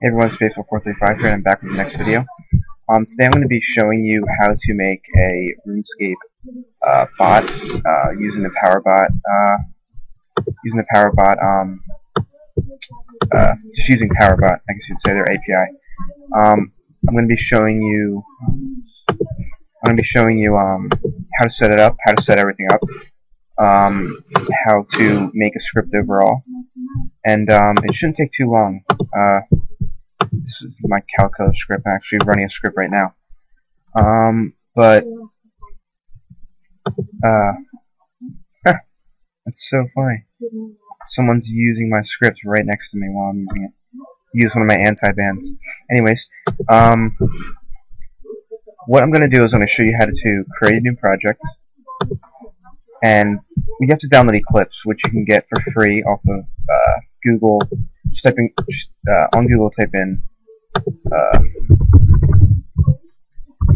Hey everyone, Space435 here, and I'm back with the next video. Today I'm going to be showing you how to make a RuneScape bot using the PowerBot. Just using PowerBot, I guess you'd say, their API. I'm going to be showing you. How to set it up, how to set everything up, how to make a script overall, and it shouldn't take too long. This is my Calco script. I'm actually running a script right now. That's so funny. Someone's using my script right next to me while I'm using it. Use one of my anti-bans. Anyways, what I'm going to do is I'm going to show you how to create a new project. And you have to download Eclipse, which you can get for free off of Google. On Google, type in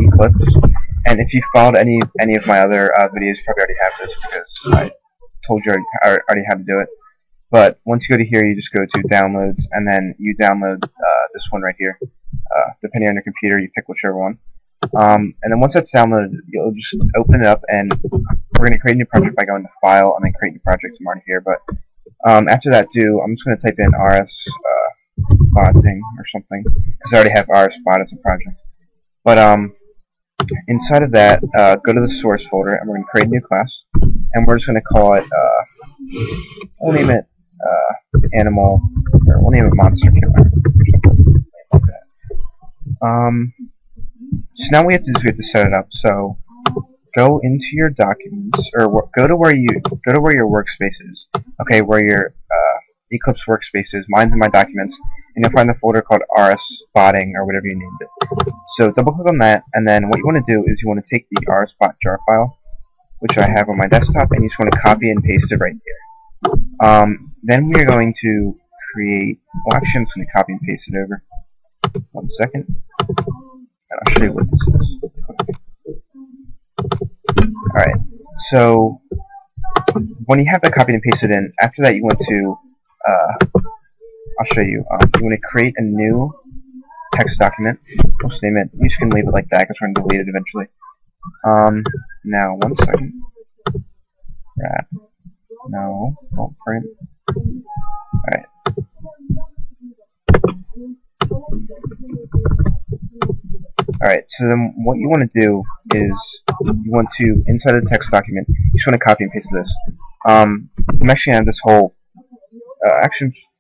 Eclipse. And if you followed any of my other videos, you probably already have this because I told you I already how to do it. But once you go to here, you just go to Downloads, and then you download this one right here. Depending on your computer, you pick whichever one. And then once that's downloaded, you'll just open it up, and we're going to create a new project by going to File and then Create New Project. I'm already here, but after that, I'm just going to type in RSBotting or something because I already have RSBot as a project. But inside of that, go to the source folder, and we're going to create a new class, and we're just going to call it. We'll name it Animal, or we'll name it Monster Killer, or something like that. So now we have to set it up. So go into your documents, or go to where your workspace is. Okay, where your Eclipse workspace is. Mine's in my documents, and you'll find the folder called RSBotting or whatever you named it. So double click on that, and then what you want to do is you want to take the RSBot jar file, which I have on my desktop, and you just want to copy and paste it right here. Then we are going to create. Well, actually, I'm just going to copy and paste it over. 1 second. And I'll show you what this is. Alright, so when you have that copied and pasted in, after that you want to, I'll show you, you want to create a new text document. We'll just name it, you just can leave it like that because we're going to delete it eventually. Now, 1 second. Wrap. No, don't print. Alright. Alright, so then what you want to do is you want to, inside of the text document, you just want to copy and paste this. I'm actually going to have this whole,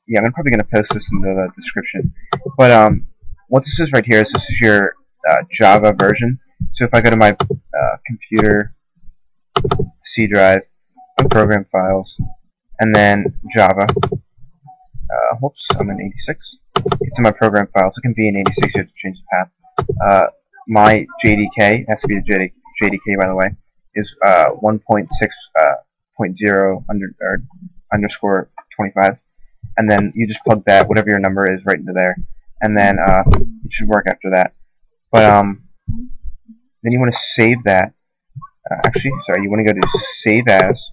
yeah, I'm probably going to post this in the description. But what this is right here is this is your Java version. So if I go to my computer, C drive, program files, and then Java, whoops, I'm in 86. It's in my program files. It can be in 86, you have to change the path. My JDK, has to be the JDK by the way, is 1.6.0 underscore 25, and then you just plug that, whatever your number is, right into there, and then it should work after that. But then you want to save that. Actually, sorry, you want to go to Save As.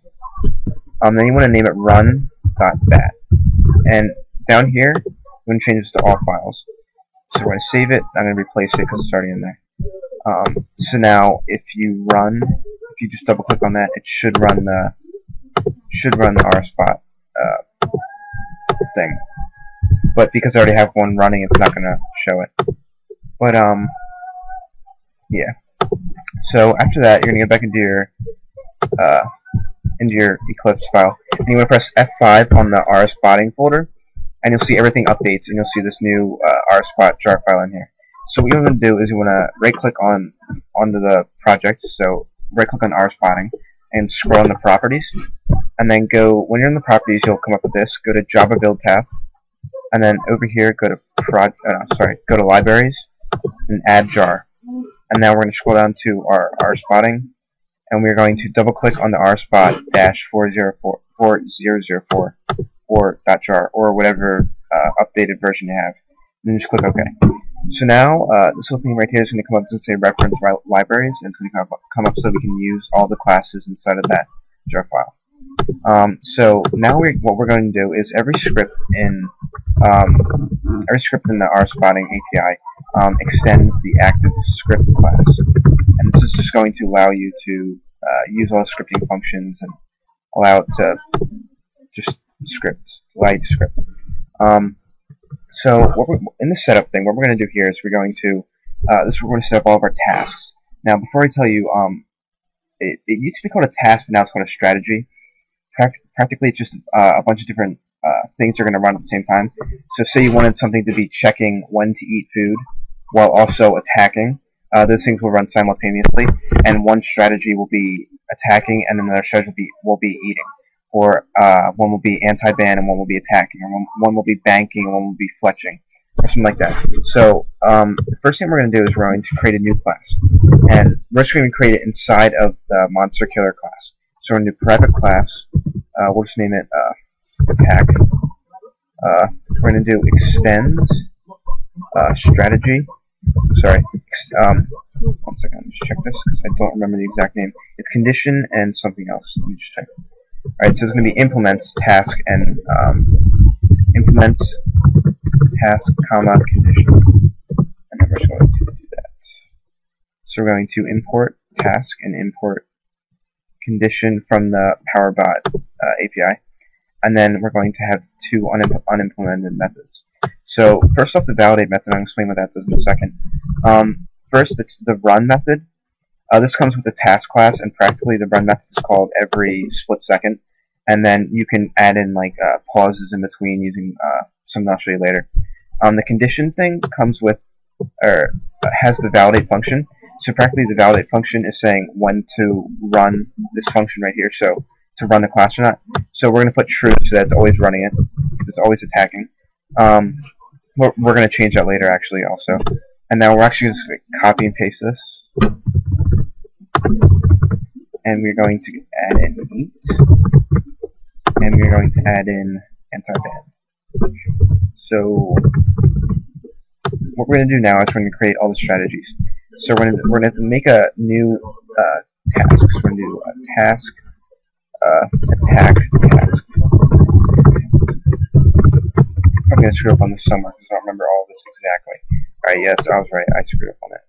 Then you want to name it run.bat, and down here you want to change this to all files. So we're going to save it. I'm going to replace it because it's already in there. So now, if you just double click on that, it should run the RSBot thing. But because I already have one running, it's not going to show it. But yeah. So after that, you're going to go back into your Eclipse file, and you want to press F5 on the RSBotting folder, and you'll see everything updates, and you'll see this new RSBot jar file in here. So what you're going to do is you want to right-click onto the project, so right-click on RSBotting, and scroll on the properties, and then when you're in the properties, you'll come up with this. Go to Java build path, and then over here, go to libraries, and add jar. And now we're going to scroll down to our RSBotting, and we're going to double-click on the RSBot-4004 or .jar, or whatever updated version you have. And then just click OK. So now this little thing right here is going to come up and say reference libraries, and it's going to come up so we can use all the classes inside of that jar file. So now what we're going to do is every script in the RSBotting API extends the active script class, and this is just going to allow you to use all the scripting functions and allow it to just allow you to script. So in the setup thing, what we're going to do here is we're going to set up all of our tasks. Now, before I tell you, it used to be called a task, but now it's called a strategy. Practically, it's just a bunch of different things are going to run at the same time. So say you wanted something to be checking when to eat food while also attacking. Those things will run simultaneously, and one strategy will be attacking, and another strategy will be eating. Or one will be anti-ban, and one will be attacking, or one will be banking, and one will be fletching, or something like that. So the first thing we're going to do is we're going to create a new class, and we're just going to create it inside of the monster killer class. So we're going to do private class. We'll just name it attack. We're going to do extends strategy. Sorry. One second. Let me just check this because I don't remember the exact name. It's condition and something else. Let me just check. Alright, so it's going to be implements task and implements task comma condition, and then we're just going to do that. So we're going to import task and import condition from the PowerBot API, and then we're going to have two unimplemented methods. So first off, the validate method. I'll explain what that does in a second. First, it's the run method. This comes with the task class, and practically the run method is called every split second, and then you can add in like pauses in between using something I'll show you later. The condition thing comes with, or has the validate function. So practically the validate function is saying when to run this function right here, so to run the class or not. So we're going to put true so that it's always running it, because it's always attacking. We're going to change that later actually also. And now we're actually just going to copy and paste this. And we're going to add in eat, and we're going to add in anti-ban. So what we're going to do now is we're going to create all the strategies. So we're going to make a new task. So we're going to do a task attack task. I'm going to screw up on this somewhere because I don't remember all of this exactly. Alright, yes, I was right. I screwed up on it.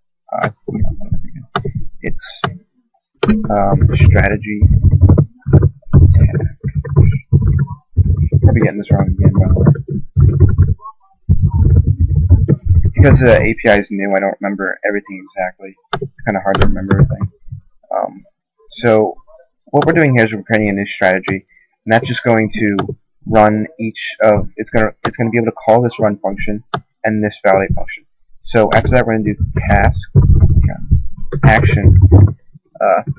It's strategy attack. I'm probably getting this wrong again, by the way. Because the API is new, I don't remember everything exactly. It's kind of hard to remember everything. So what we're doing here is we're creating a new strategy, and that's just going to run each of. It's going to be able to call this run function and this validate function. So after that, we're going to do task action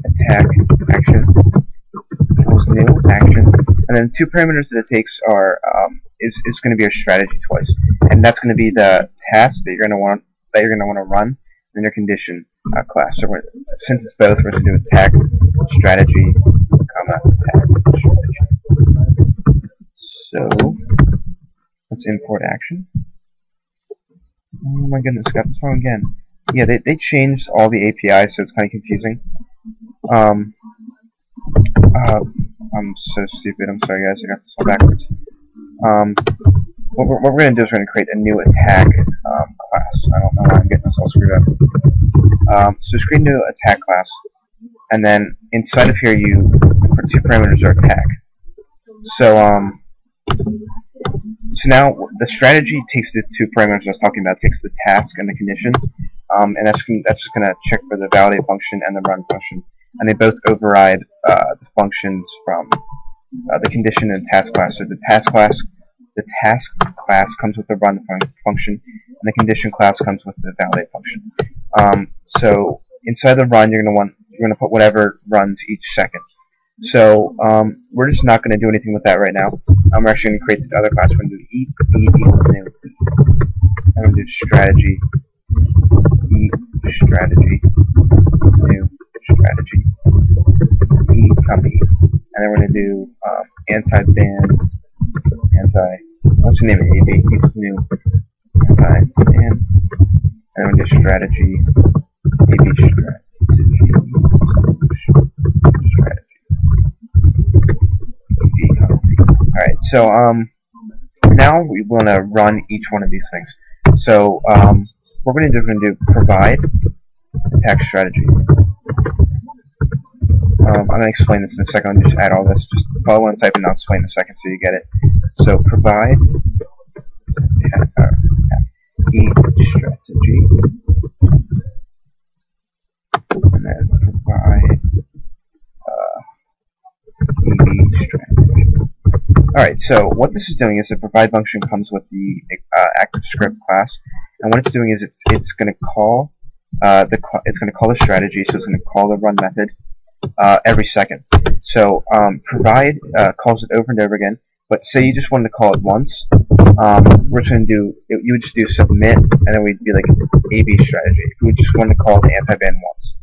attack action equals new action, and then two parameters that it takes are is going to be our strategy twice, and that's going to be the task that you're going to want to run, and your condition class. So since it's both, we're going to do attack strategy comma attack strategy. So let's import action. Oh my goodness, got this wrong again. Yeah, they changed all the APIs, so it's kind of confusing. I'm so stupid. I'm sorry, guys. I got this all backwards. What we're going to do is we're going to create a new attack class. I don't know why I'm getting this all screwed up. So just create a new attack class, and then inside of here you put two parameters are attack. So now the strategy takes the two parameters I was talking about. It takes the task and the condition, and that's just going to check for the validate function and the run function, and they both override the functions from the condition and task class. So the task class comes with the run function, and the condition class comes with the validate function. So inside the run, you're going to put whatever runs each second. So we're just not going to do anything with that right now. We're actually going to create the other class. We're going to do eat equals new. I'm going to do strategy eat strategy new strategy eat comma eat, and then we're going to do anti-ban let's name it AB equals new anti-ban, and then we're going to do strategy AB strategy. So now we want to run each one of these things. So what we're going to do provide attack strategy. I'm going to explain this in a second. I'll just add all this. Just follow what I'm typing, and I'll explain in a second so you get it. So provide attack strategy, and then provide EV strategy. Alright, so what this is doing is the provide function comes with the ActiveScript class, and what it's doing is it's going to call the strategy, so it's going to call the run method every second. So provide calls it over and over again, but say you just wanted to call it once, we're just going to do, you would just do submit, and then we'd be like AB strategy. If we would just want to call the anti-ban once.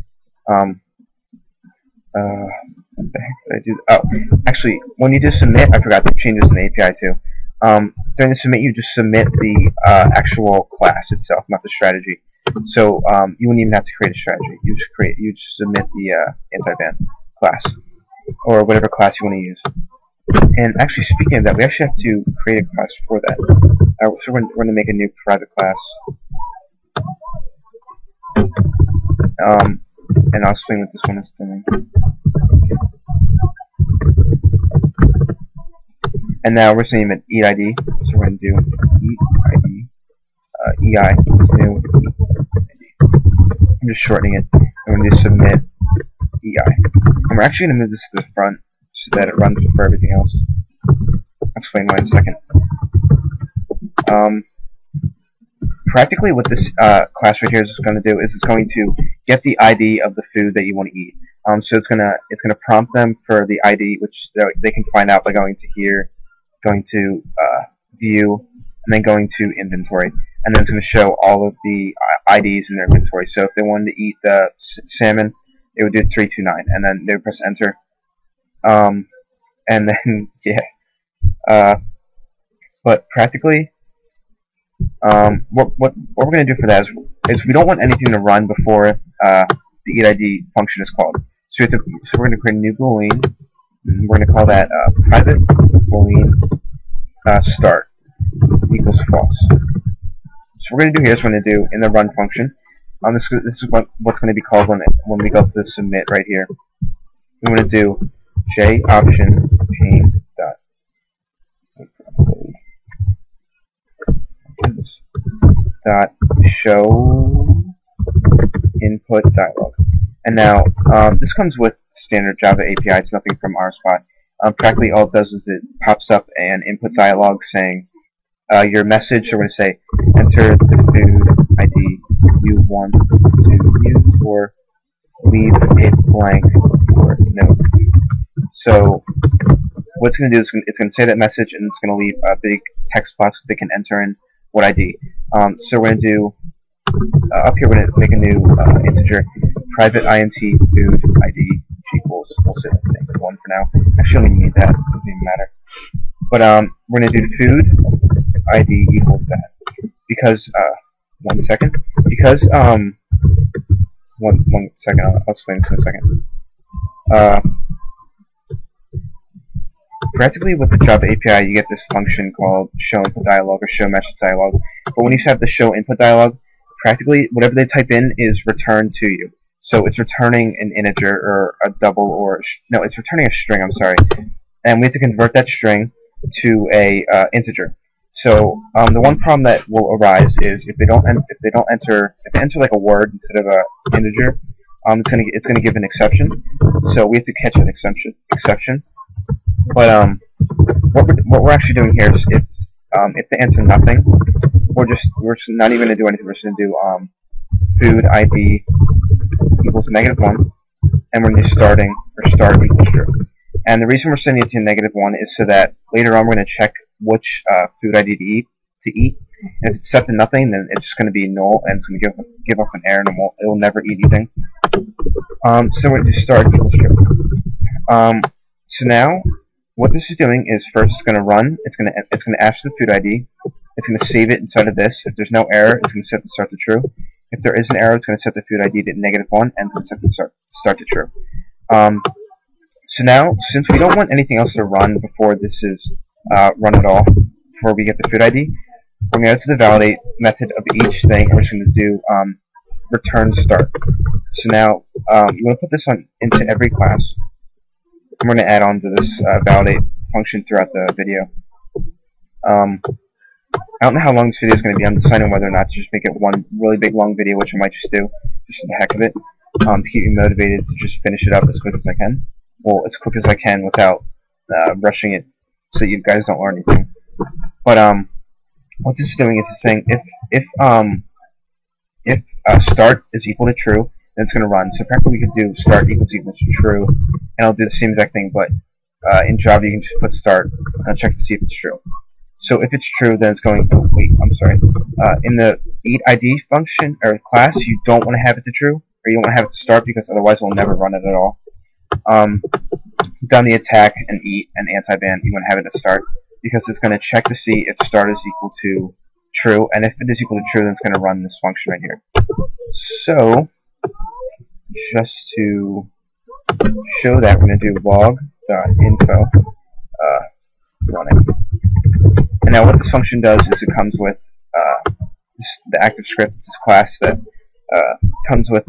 What the heck did I do? Oh, actually, when you do submit, I forgot to change this in the API too. During the submit, you just submit the actual class itself, not the strategy. So you wouldn't even have to create a strategy. You just submit the anti-ban class, or whatever class you want to use. And actually, speaking of that, we actually have to create a class for that. So we're going to make a new private class. And I'll explain what this one is doing. And now we're saying it EID, so we're going to do EID, EI, new EID. I'm just shortening it. I'm going to do submit EI. And we're actually going to move this to the front so that it runs before everything else. I'll explain why in a second. Practically what this class right here is going to do is it's going to get the ID of the food that you want to eat. So it's gonna prompt them for the ID, which they can find out by going to here, going to view, and then going to inventory, and then it's going to show all of the IDs in their inventory. So if they wanted to eat the salmon, it would do 329, and then they would press enter, and then yeah. But practically, what we're going to do for that is we don't want anything to run before the EID function is called. So we're going to create a new boolean, and we're going to call that private boolean start equals false. So what we're going to do here is we're going to do in the run function. This is what's going to be called when we go to the submit right here. We want to do j option pane dot show input dialog. And now this comes with standard Java API. It's nothing from RSBot. Practically all it does is it pops up an input dialog saying your message. So we're going to say enter the food ID you want to use, or leave it blank or no. So what it's going to do is it's going to say that message, and it's going to leave a big text box that they can enter in what ID. So we're going to do up here. We're going to make a new integer, private int food ID equals. We'll say that 1 for now. Actually, I don't even need that. It doesn't even matter. But we're going to do food ID equals that because 1 second. Because one second. I'll explain this in a second. Practically with the Java API, you get this function called show input dialog or show message dialog. But when you have the show input dialog, practically whatever they type in is returned to you. So it's returning an integer or a double, or no, it's returning a string. I'm sorry, and we have to convert that string to a integer. So the one problem that will arise is if they enter like a word instead of a integer, it's gonna give an exception. So we have to catch an exception. But what we're actually doing here is if they enter nothing, we're just not even gonna do anything. We're just gonna do food ID equals -1, and we're gonna do start equals true. And the reason we're setting it to -1 is so that later on we're gonna check which food ID to eat. And if it's set to nothing, then it's just gonna be null, and it's gonna give off an error, and it will never eat anything. So we're gonna do start equals true. So now what this is doing is first it's gonna run. It's gonna ask the food ID. It's gonna save it inside of this. If there's no error, it's gonna set the start to true. If there is an error, it's gonna set the food ID to -1, and it's gonna set the start to true. So now, since we don't want anything else to run before this is run it all before we get the food ID. We're going to go to the validate method of each thing, and we're just going to do return start. So now I'm going to put this into every class. And we're going to add on to this validate function throughout the video. I don't know how long this video is going to be. I'm deciding whether or not to just make it one really big long video, which I might just do, just for the heck of it, to keep me motivated to just finish it up as quick as I can. Well, as quick as I can without rushing it, so that you guys don't learn anything. But what this is doing is it's saying if start is equal to true, then it's going to run. So practically we could do start equals to true, and it'll do the same exact thing. But in Java you can just put start and check to see if it's true. So if it's true, then it's going. Oh, wait, I'm sorry. In the eatID function or class, you don't want to have it to true, or you don't want to have it to start, because otherwise it'll never run it at all. Down the attack and eat and anti-ban, you want to have it to start, because it's going to check to see if start is equal to true, and if it is equal to true, then it's going to run this function right here. So just to show that, we're going to do log.info running. And now what this function does is it comes with the active script. It's this class that comes with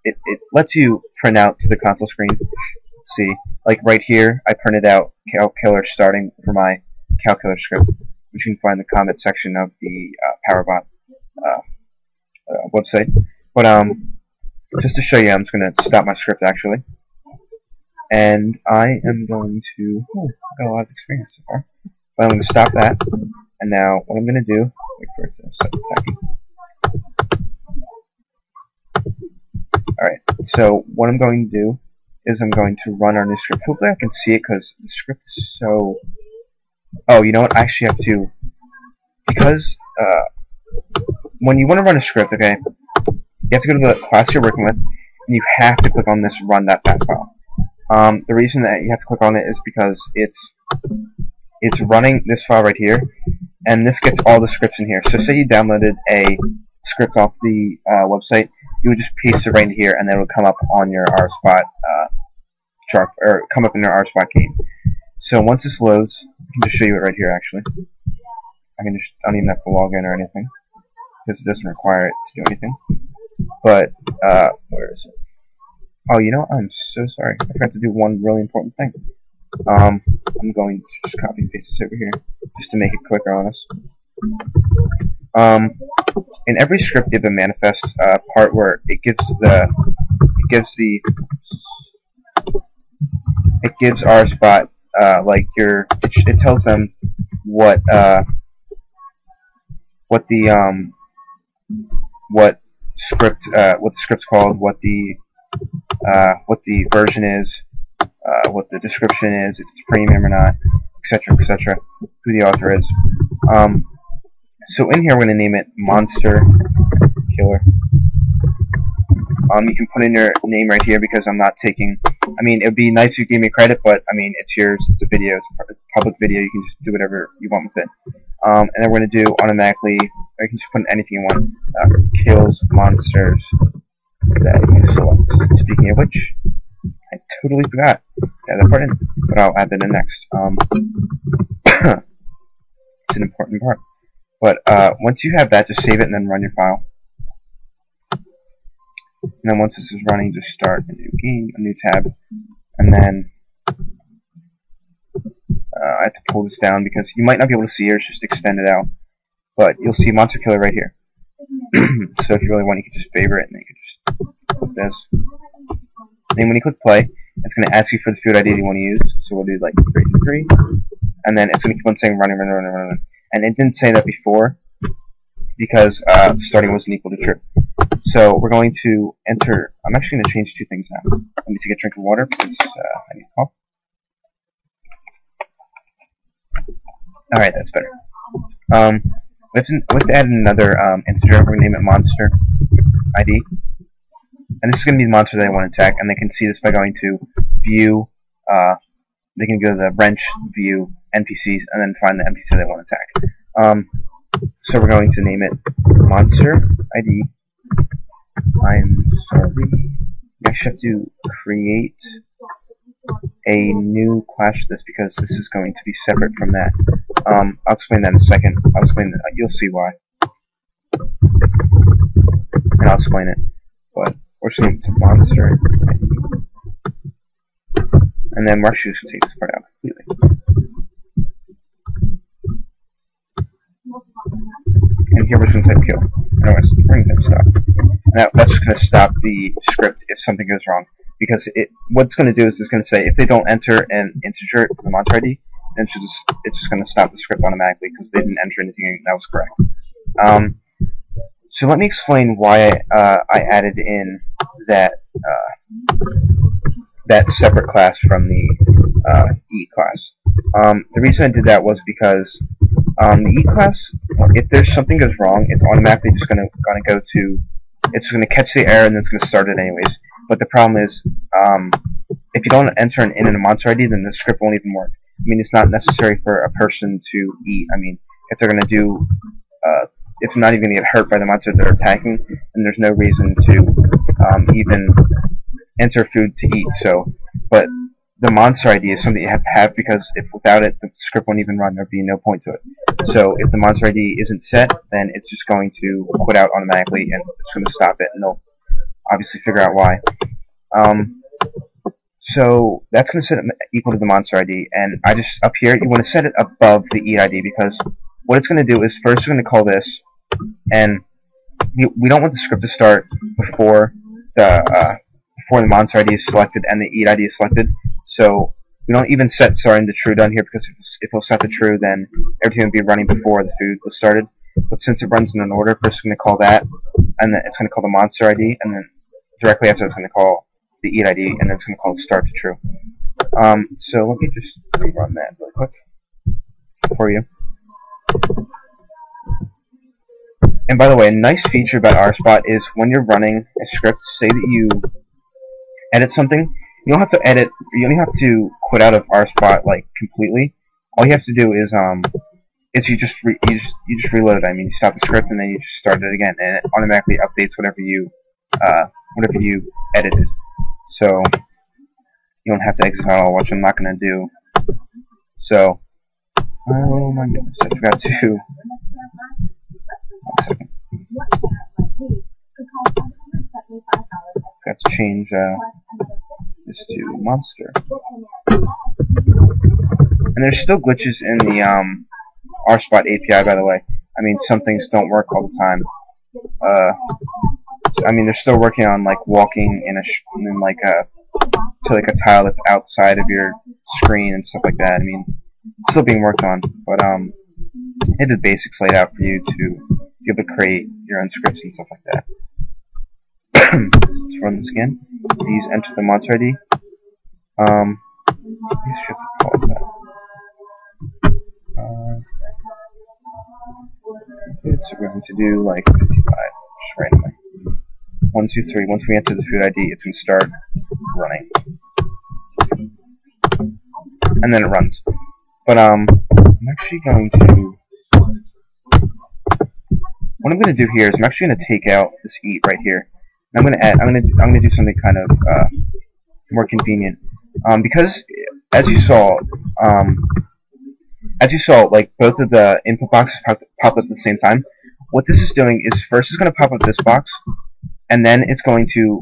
it lets you print out to the console screen. Let's see, like right here, I printed out calculator starting for my calculator script, which you can find in the comment section of the PowerBot website. But just to show you, I'm just going to stop my script actually, and I am going to. Oh, I've got a lot of experience so far. But I'm going to stop that, and now what I'm going to do, wait for it to stop attacking. Alright, so what I'm going to do is I'm going to run our new script. Hopefully I can see it, because the script is so... Oh, you know what, I actually have to... Because, when you want to run a script, okay, you have to go to the class you're working with, and you have to click on this run.bat file. The reason that you have to click on it is because it's running this file right here, and this gets all the scripts in here. So say you downloaded a script off the website, you would just paste it right in here, and then it would come up on your RSBot chart, or come up in your RSBot game. So once this loads, I can just show you it right here actually. I don't even have to log in or anything, because it doesn't require it to do anything. But, where is it? Oh, you know, I'm so sorry. I forgot to do one really important thing. I'm going to just copy and paste this over here, just to make it quicker on us. In every script, you have a manifest part where it gives RSBot like it tells them what the script's called, what the version is, what the description is, if it's premium or not, etc., etc., who the author is. So in here we're going to name it Monster Killer. You can put in your name right here, because I'm not taking... I mean, it would be nice if you gave me credit, but I mean, it's yours. It's a video. It's a public video. You can just do whatever you want with it. And then we're going to do automatically... Or you can just put in anything you want. Kills monsters that you select. Speaking of which, I totally forgot to add that part in, but I'll add that in next. It's an important part. But once you have that, just save it and then run your file. And then once this is running, just start a new game, a new tab, and then I have to pull this down because you might not be able to see it. It's just extend it out, but you'll see Monster Killer right here. So if you really want, you can just favorite, and then you can just click this. Then when you click play, it's going to ask you for the food ID you want to use. So we'll do like 323, and then it's going to keep on saying running. And it didn't say that before because starting wasn't equal to true. So we're going to enter. I'm actually going to change two things now. Let me take a drink of water because I need a cough. Alright, that's better. We have to add another integer. We're going to name it Monster ID. And this is going to be the monster they want to attack, and they can see this by going to View. They can go to the wrench, View, NPCs, and then find the NPC they want to attack. So we're going to name it Monster ID. I'm sorry. We actually have to create a new class to this because this is going to be separate from that. I'll explain that in a second. I'll explain that. You'll see why. And I'll explain it. But we're just going to monster ID. And then we're actually just going to take this part out completely. And here we're just going to type kill. And we're going to type stop. Now that's just going to stop the script if something goes wrong. Because what it's going to do is it's going to say if they don't enter an integer for the monster ID, then it's just going to stop the script automatically because they didn't enter anything that was correct. So let me explain why I added in that that separate class from the E class. The reason I did that was because the E class, if there's something goes wrong, it's automatically just going to go to, it's going to catch the error and then it's going to start it anyways. But the problem is, if you don't enter an in and a monster ID, then the script won't even work. I mean, it's not necessary for a person to eat. I mean, if they're going to do, if they're not even going to get hurt by the monster they're attacking, then there's no reason to even enter food to eat. So, but the monster ID is something you have to have because if without it, the script won't even run. There'd be no point to it. So if the monster ID isn't set, then it's just going to quit out automatically and it's going to stop it, and they'll obviously figure out why. So that's going to set it equal to the monster ID, and I just, up here, you want to set it above the E ID because what it's going to do is first we're going to call this, and we don't want the script to start before the monster ID is selected and the E ID is selected. So we don't even set starting to true down here because if we'll set to true, then everything will be running before the food was started. But since it runs in an order, first it's going to call that, and then it's going to call the monster ID, and then directly after it's going to call the E ID, and then it's going to call start to true. So let me just run that really quick for you. And by the way, a nice feature about RSBot is when you're running a script, say that you edit something, you don't have to edit, you only have to quit out of RSBot like completely. All you have to do is you just reload it. I mean, you stop the script and then you just start it again, and it automatically updates whatever you edited. So you don't have to exit out, which I'm not going to do. So, oh my goodness, I forgot to. 1 second. Got to change this to monster. And there's still glitches in the RSBot API, by the way. I mean, some things don't work all the time. I mean, they're still working on like walking in to like a tile that's outside of your screen and stuff like that. I mean, it's still being worked on, but I had the basics laid out for you to be able to create your own scripts and stuff like that. Let's run this again. Please enter the monster ID. Please shift the pause that. Okay, so we're going to do like 55, just randomly. 1, 2, 3. Once we enter the food ID, it's going to start running, and then it runs. But I'm actually going to. What I'm going to do here is I'm actually going to take out this eat right here. And I'm going to do something kind of more convenient, because as you saw, like both of the input boxes pop up at the same time. What this is doing is first it's going to pop up this box, and then it's going to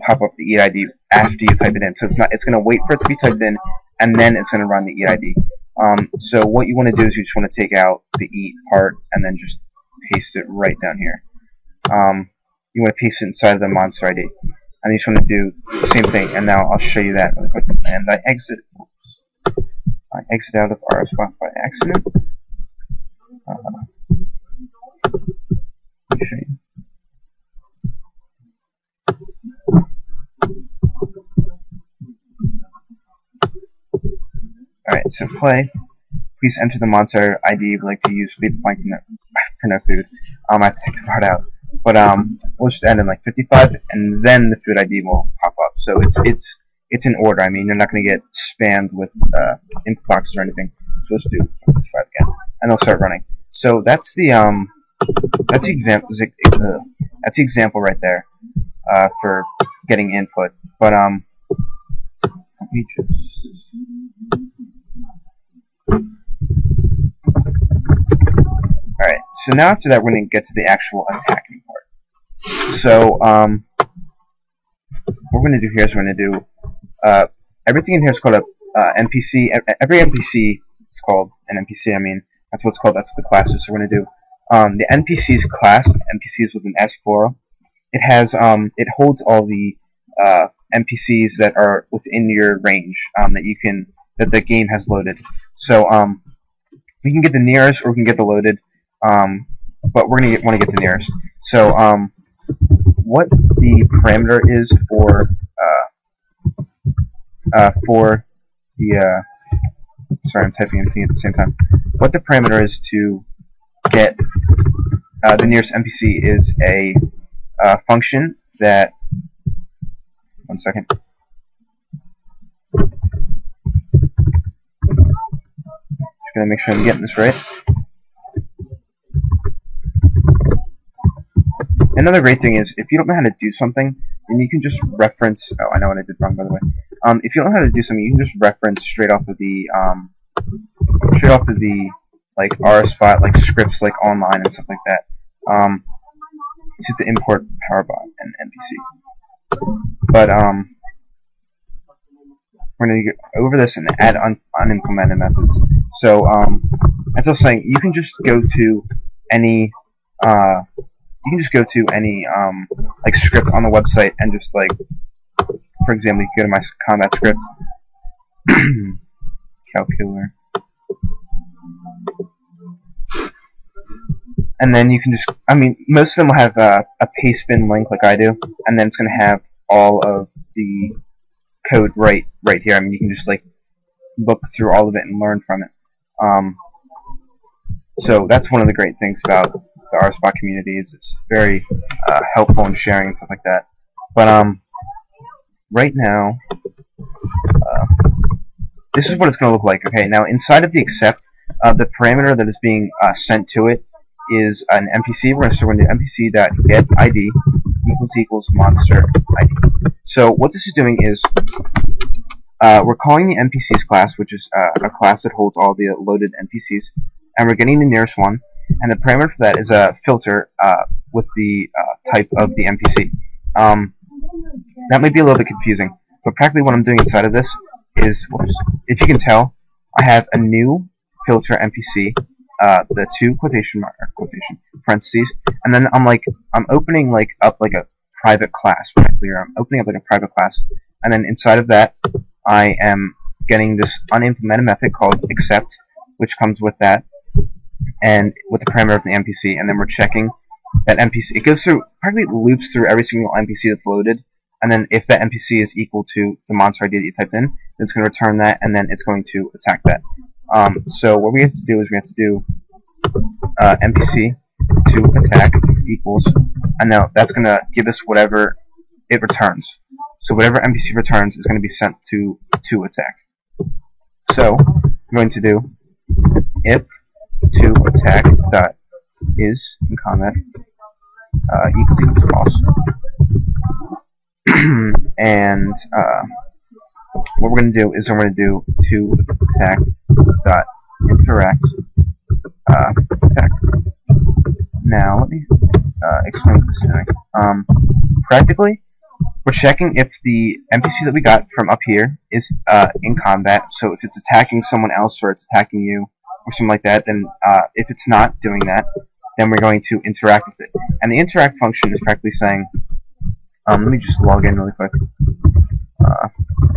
pop up the EID after you type it in. So it's going to wait for it to be typed in, and then it's going to run the EID. So what you want to do is you just want to take out the eat part and then just paste it right down here. You want to paste it inside of the monster ID, and you just want to do the same thing. And now I'll show you that really quick. And I exit out of RSBot by accident. Let me show you. Alright, so play. Please enter the monster ID you would like to use. Leave a blank for no food. I have to take the part out. But we'll just end in like 55, and then the food ID will pop up. So it's in order. I mean, you're not going to get spammed with input boxes or anything. So let's do 55 again, and they'll start running. So that's the example right there for getting input. But let me just Alright, so now after that we're going to get to the actual attacking part. So, what we're going to do here is we're going to do, everything in here is called a NPC. Every NPC is called an NPC, I mean, that's what it's called, that's what the class is. So we're going to do, the NPC's class, NPCs with an S plural. It has, it holds all the, NPCs that are within your range, that the game has loaded. So, we can get the nearest or we can get the loaded, but we're going to want to get the nearest. So, what the parameter is for the, sorry, I'm typing and thinking at the same time. What the parameter is to get the nearest NPC is a function that, one second. Just gonna make sure I'm getting this right. Another great thing is, if you don't know how to do something, then you can just reference. Oh, I know what I did wrong, by the way. If you don't know how to do something, you can just reference straight off of the like RSBot, like scripts, like online and stuff like that. Just to import PowerBot and NPC. But we're gonna get over this and add unimplemented methods. So as I was saying, you can just go to any like script on the website and just like, for example, you can go to my combat script, calculator, and then you can just, I mean, most of them will have a paste bin link like I do, and then it's going to have all of the code right here. I mean, you can just like look through all of it and learn from it. So that's one of the great things about the RSBot community, is it's very helpful in sharing and stuff like that. But right now, this is what it's going to look like. Okay, now inside of the accept, the parameter that is being sent to it is an NPC. We're going to start with the NPC.getID equals monster ID. So what this is doing is we're calling the NPCs class, which is a class that holds all the loaded NPCs, and we're getting the nearest one. And the parameter for that is a filter with the type of the NPC. That might be a little bit confusing, but practically what I'm doing inside of this is, if you can tell, I have a new filter NPC, the two quotation parentheses, and then I'm opening up like a private class, practically, or I'm opening up like a private class, and then inside of that I am getting this unimplemented method called accept, which comes with that, and with the parameter of the NPC, and then we're checking that NPC. It goes through, practically loops through every single NPC that's loaded, and then if that NPC is equal to the monster ID that you typed in, then it's going to return that, and then it's going to attack that. So what we have to do is we have to do NPC to attack equals, and now that's going to give us whatever it returns. So whatever NPC returns is going to be sent to attack. So I'm going to do if to attack dot is in comma equals false, and what we're going to do is we're going to do to attack dot interact attack. Now let me explain this thing. Practically, we're checking if the NPC that we got from up here is in combat. So if it's attacking someone else or it's attacking you or something like that, then if it's not doing that, then we're going to interact with it. And the interact function is practically saying, let me just log in really quick.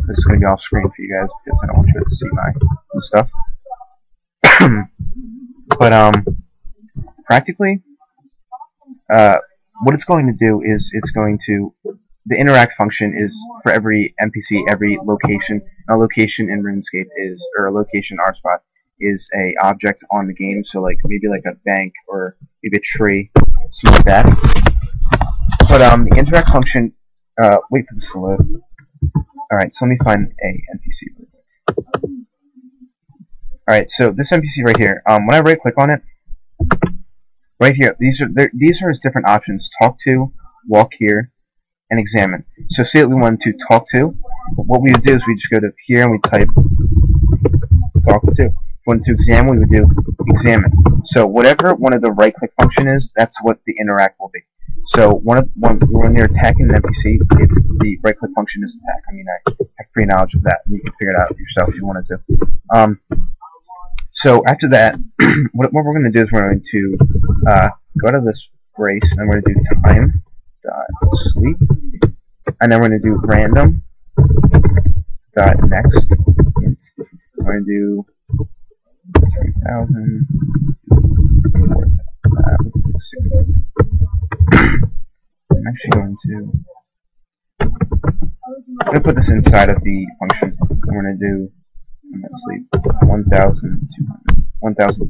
This is going to be off screen for you guys because I don't want you guys to see my stuff. But practically, what it's going to do is it's going to, the interact function is for every NPC, every location. A location in RuneScape is, or a location in RSBot is a object on the game. So like maybe like a bank or maybe a tree, something like that. But the interact function, wait for this to load. Alright, so let me find a NPC. Alright, so this NPC right here, when I right click on it, right here, these are his different options: talk to, walk here, and examine. So say that we wanted to talk to, what we would do is we just go to here and we type talk to. If we want to examine, we would do examine. So whatever one of the right-click function is, that's what the interact will be. So when you're attacking an NPC, it's the right-click function is attack. I mean, I have pre-knowledge of that, and you can figure it out yourself if you wanted to. So after that, what we're going to do is we're going to go to this brace, and we're going to do time dot sleep, and then we're going to do random dot next int. We're going to do 3,000, 6,000. I'm actually going to put this inside of the function. I'm going to do sleep 1,200. 1,200.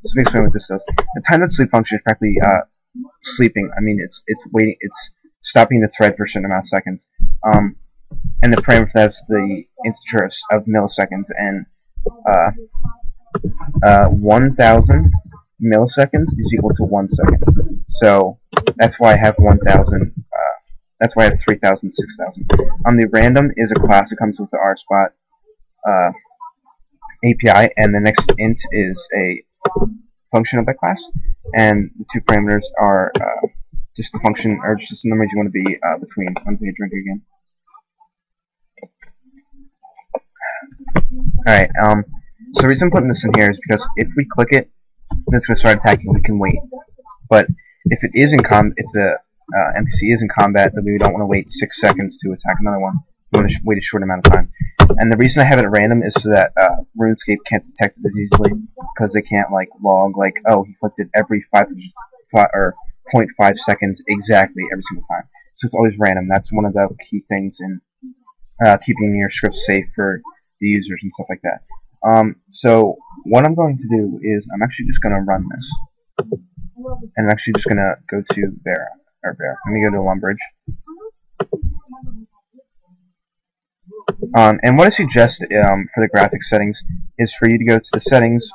So basically what this does, the time that sleep function is practically sleeping. I mean, it's waiting, it's stopping the thread for a certain amount of seconds. And the parameter for that is the integer of milliseconds, and 1,000 milliseconds is equal to 1 second. So that's why I have 1,000. That's why I have 3,000, 6,000. The random is a class that comes with the RSBot API, and the next int is a function of that class, and the two parameters are just the function, or just the numbers you want to be between. I'm taking a drink again. Alright, so the reason I'm putting this in here is because if we click it, then it's going to start attacking, we can wait. But if it is in if the NPC is in combat, then we don't want to wait 6 seconds to attack another one. We want to wait a short amount of time. And the reason I have it at random is so that RuneScape can't detect it as easily, because they can't like log like, oh, he clicked it every 0.5 seconds exactly every single time. So it's always random. That's one of the key things in keeping your script safe for the users and stuff like that. So what I'm going to do is I'm actually just going to run this, and I'm actually just going to go to Bear. Let me go to Lumbridge. And what I suggest for the graphics settings is for you to go to the settings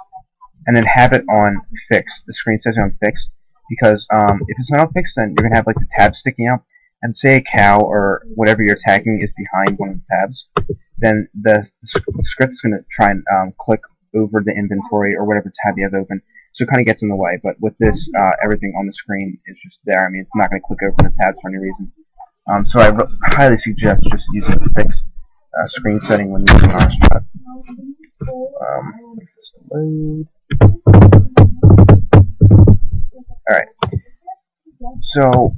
and then have it on fixed. The screen says on fixed, because if it's not on fixed, then you're going to have like the tabs sticking out, and say a cow or whatever you're attacking is behind one of the tabs, then the script is going to try and click over the inventory or whatever tab you have open, so it kind of gets in the way. But with this, everything on the screen is just there. I mean, it's not going to click over the tabs for any reason. So I highly suggest just using the fixed screen setting when using RSBot. Just load. Alright. So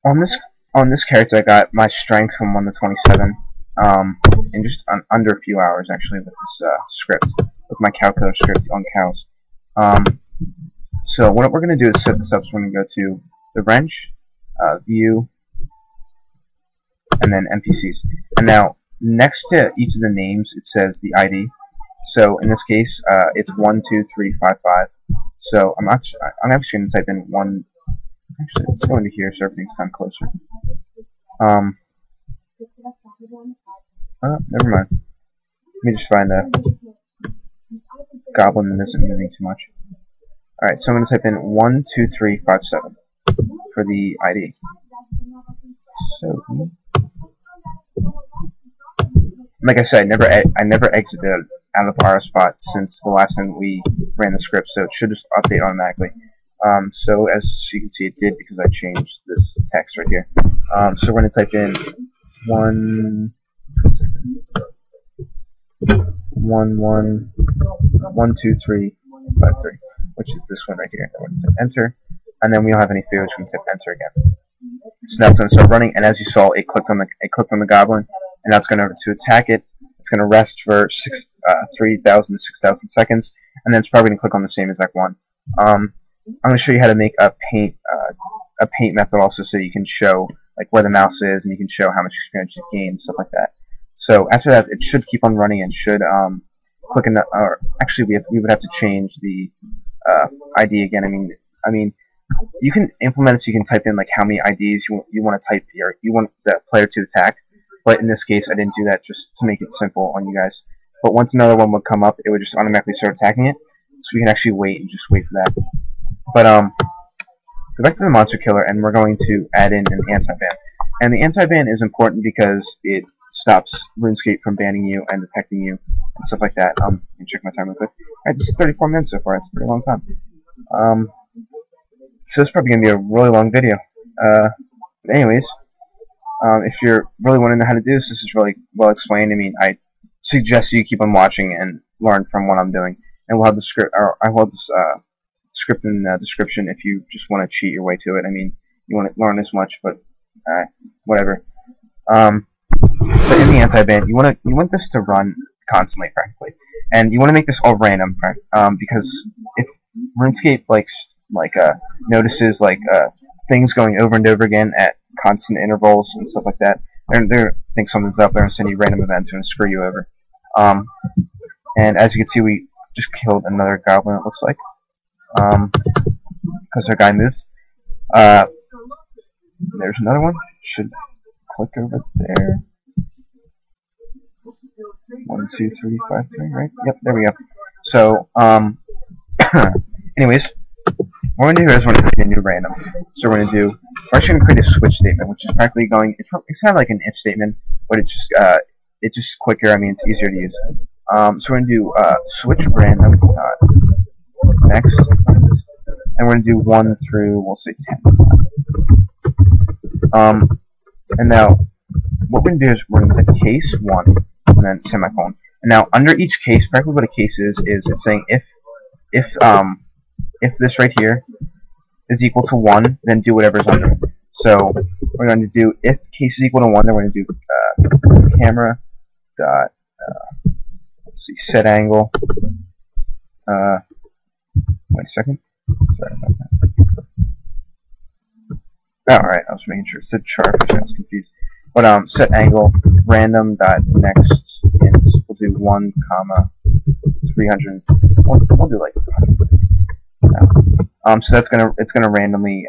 on this character, I got my strength from 1 to 27 in just under a few hours, actually, with this script, with my calculator script on cows. So what we're going to do is set this up. So we're going to go to the wrench, view, and then NPCs. And now next to each of the names, it says the ID. So in this case, it's 12355. So I'm actually going to type in 1. Actually, let's go into here so everything's kind of closer. Never mind. Let me just find a goblin that isn't moving too much. Alright, so I'm going to type in 12357 for the ID. So, like I said, I never exited out of RSBot since the last time we ran the script, so it should just update automatically. So as you can see, it did because I changed this text right here. So we're going to type in 12353, which is this one right here. Then we're going to type enter, and then we don't have any fields. We're going to type enter again. So now it's going to start running, and as you saw, it clicked on the goblin, and now it's going to attack it. It's going to rest for 3,000 to 6,000 seconds, and then it's probably going to click on the same exact one. I'm going to show you how to make a paint method also, so you can show like where the mouse is, and you can show how much experience you gain, stuff like that. So after that, it should keep on running and should click in the. Or actually, we would have to change the ID again. I mean, you can implement it so you can type in like how many IDs you want to type here. You want the player to attack, but in this case, I didn't do that just to make it simple on you guys. But once another one would come up, it would just automatically start attacking it, so we can actually wait and just wait for that. But go back to the monster killer, and we're going to add in an anti-ban. And the anti-ban is important because it stops RuneScape from banning you and detecting you and stuff like that. Let me check my time real quick. Alright, this is 34 minutes so far. It's a pretty long time. So it's probably gonna be a really long video. But anyways, if you're really want to know how to do this, this is really well explained. I mean, I suggest you keep on watching and learn from what I'm doing. And we'll have the script, or I will have this script in the description if you just want to cheat your way to it. I mean, you want to learn this much, but whatever. But in the anti-ban, you want this to run constantly, practically, and you want to make this all random, because if RuneScape notices things going over and over again at constant intervals and stuff like that, they think something's up there and send you random events and screw you over. And as you can see, we just killed another goblin. It looks like, because our guy moved. There's another one. Should click over there. 1, 2, 3, 5, 3, right? Yep, there we go. So, anyways, what we're going to do is we're going to create a new random. So we're actually going to create a switch statement, which is practically going, it's kind of like an if statement, but it's just quicker. I mean, it's easier to use. So we're going to do switch random next, and we're going to do 1 through, we'll say 10. And now, what we're going to do is we're going to set case 1, and then semicolon. And now, under each case, practically what a case is it's saying if this right here is equal to 1, then do whatever's under it. So we're going to do if case is equal to 1, then we're going to do camera dot let's see, set angle. Wait a second. Sorry about that. Oh, alright, I was making sure it said chart, which I was confused. But set angle random dot next int. We'll do 1, 300. We'll do like 100. So it's gonna randomly